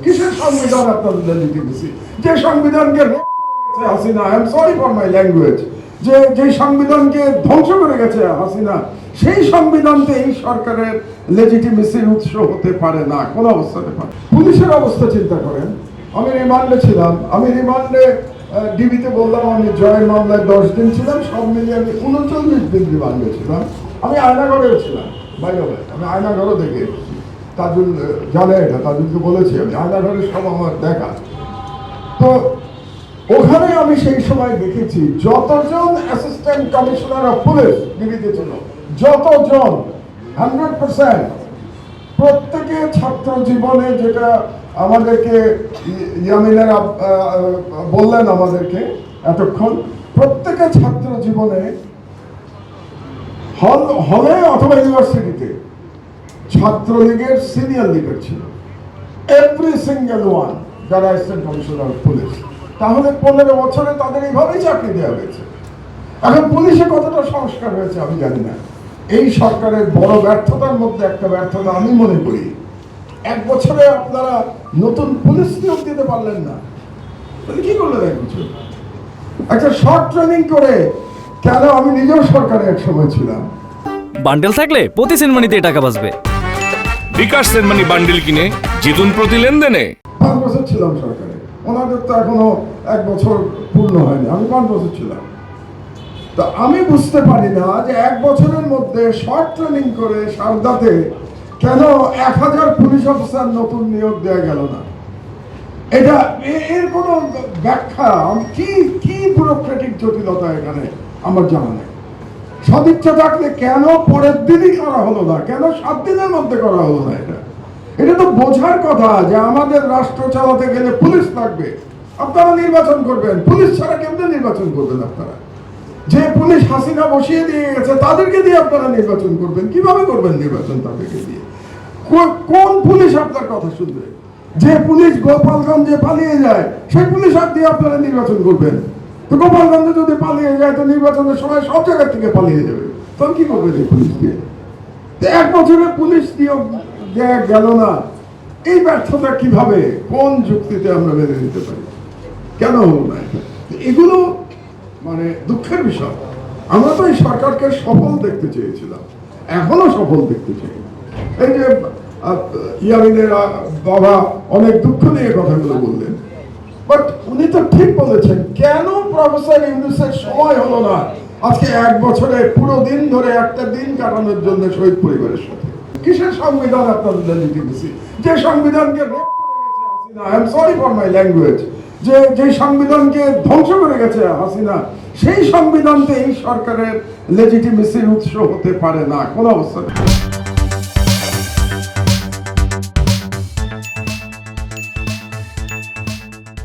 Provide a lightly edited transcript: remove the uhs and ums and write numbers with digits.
কিসের সংবিধান আপনাদের লেজিটিমেসি? যে সংবিধানকে রেপ করে গেছে Hasina, I am sorry for my language, যে সংবিধানকে ধ্বংস করে গেছে হাসিনা, সেই সংবিধানতে এই সরকারের লেজিটিমেসির উৎস হতে পারে না, কোন অবস্থাতে পারে। পুলিশের অবস্থা চিন্তা করেন, আমি রিমান্ডে ছিলাম, আমি রিমান্ডে ডিবিতে বললাম আমি জয়ের মামলায় 10 দিন ছিলাম, সব মিলিয়ে আমি 39 দিন রিমান্ডে ছিলাম। আমি আয়নাঘরেও ছিলাম, বাইরে আমি আয়নাঘরও দেখে এসেছি। তাজুল জানে এটা, তাজুলকে বলেছি আমি, আয়নাঘরে সব আমার দেখা। তো ওখানে আমি সেই সময় দেখেছি যতজন অ্যাসিস্ট্যান্ট কমিশনার অফ পুলিশ ডিবিতে ছিল, যতজন 100% প্রত্যেকে ছাত্র জীবনে, যেটা আমাদেরকে ইয়ামিনেরা বললেন আমাদেরকে এতক্ষণ, প্রত্যেকে ছাত্র জীবনে হলে অথবা ইউনিভার্সিটিতে ছাত্রলীগের সিনিয়র লিডার ছিল, এভরি সিঙ্গেল ওয়ান, যারা অ্যাসিস্ট্যান্ট কমিশনার অফ পুলিশ। তাহলে 15 বছরে তাদের এইভাবেই চাকরি দেওয়া হয়েছে। এখন পুলিশে কতটা সংস্কার হয়েছে আমি জানি না। এই সরকারের বড় ব্যর্থতার মধ্যে একটা ব্যর্থতা আমি মনে করি, 1 বছরে আপনারা নতুন পুলিশ নিয়োগ দিতে পারলেন না, তাহলে কি করলেন 1 বছর? একটা শর্ট ট্রেনিং করে, কেন আমি নিজেও সরকারে এক সময় ছিলাম। বান্ডেল থাকলে প্রতি সেনমানিতে টাকা বাঁচবে। বিকাশ সেনমানি বান্ডেল কিনে জিতুন প্রতি লেনদেনে। 5 বছর ছিলাম সরকারে, ওনাদের তো এখনো 1 বছর পূর্ণ হয়নি, আমি 5 বছর ছিলাম। তা আমি বুঝতে পারি না যে 1 বছরের মধ্যে শর্ট ট্রেনিং করে সারদাতে কেন 1000 পুলিশ অফিসার নতুন নিয়োগ দেওয়া গেল না। এটা এর কোনো ব্যাখ্যা, কি কি ব্যুরোক্রেটিক জটিলতা এখানে আমার জানা নেই। সদিচ্ছা থাকলে কেন পরের দিনই করা হলো না, কেন 7 দিনের মধ্যে করা হলো না? এটা তো বোঝার কথা যে আমাদের রাষ্ট্র চালাতে গেলে পুলিশ লাগবে, আপনারা নির্বাচন করবেন, পুলিশ ছাড়া কেমনে নির্বাচন করবেন আপনারা? যে পুলিশ হাসিনা বসিয়ে দিয়ে গেছে তাদেরকে দিয়ে আপনারা নির্বাচন করবেন, কিভাবে করবেন নির্বাচন তাদেরকে দিয়ে? কোন পুলিশ আপনার কথা শুনবে? যে পুলিশ গোপালগঞ্জে পালিয়ে যায় সেই পুলিশ আর দিয়ে আপনারা নির্বাচন করবেন? তো গোপালগঞ্জে যদি পালিয়ে যায় তো নির্বাচনের সময় সব জায়গা থেকে পালিয়ে যাবে, তখন কি করবেন এই পুলিশ দিয়ে? 1 বছরে পুলিশ নিয়োগ দেওয়া গেল না, এই ব্যর্থতা কিভাবে, কোন যুক্তিতে আমরা মেনে নিতে পারি? কেন হলো না? এগুলো মানে দুঃখের বিষয়। আমরা তো এই সরকারকে সফল দেখতে চেয়েছিলাম, এখনো সফল দেখতে চাই। এই যে ইয়ামিনের বাবা অনেক দুঃখ নিয়ে কথাগুলো বললেন, বাট উনি তো ঠিক বলেছেন, কেন প্রফেসর ইউনূসের সময় হলো না আজকে 1 বছরে পুরো দিন ধরে একটা দিন কাটানোর জন্য শহীদ পরিবারের সাথে? কিসের সংবিধান আপনাদের লেজিটিমেসি? যে সংবিধানকে রেপ করে গেছে Hasina, I am sorry for my language, যে সংবিধানকে ধ্বংস করে গেছে হাসিনা, সেই সংবিধানতে এই সরকারের লেজিটিমেসির উৎস হতে পারে না, কোন অবস্থাতে।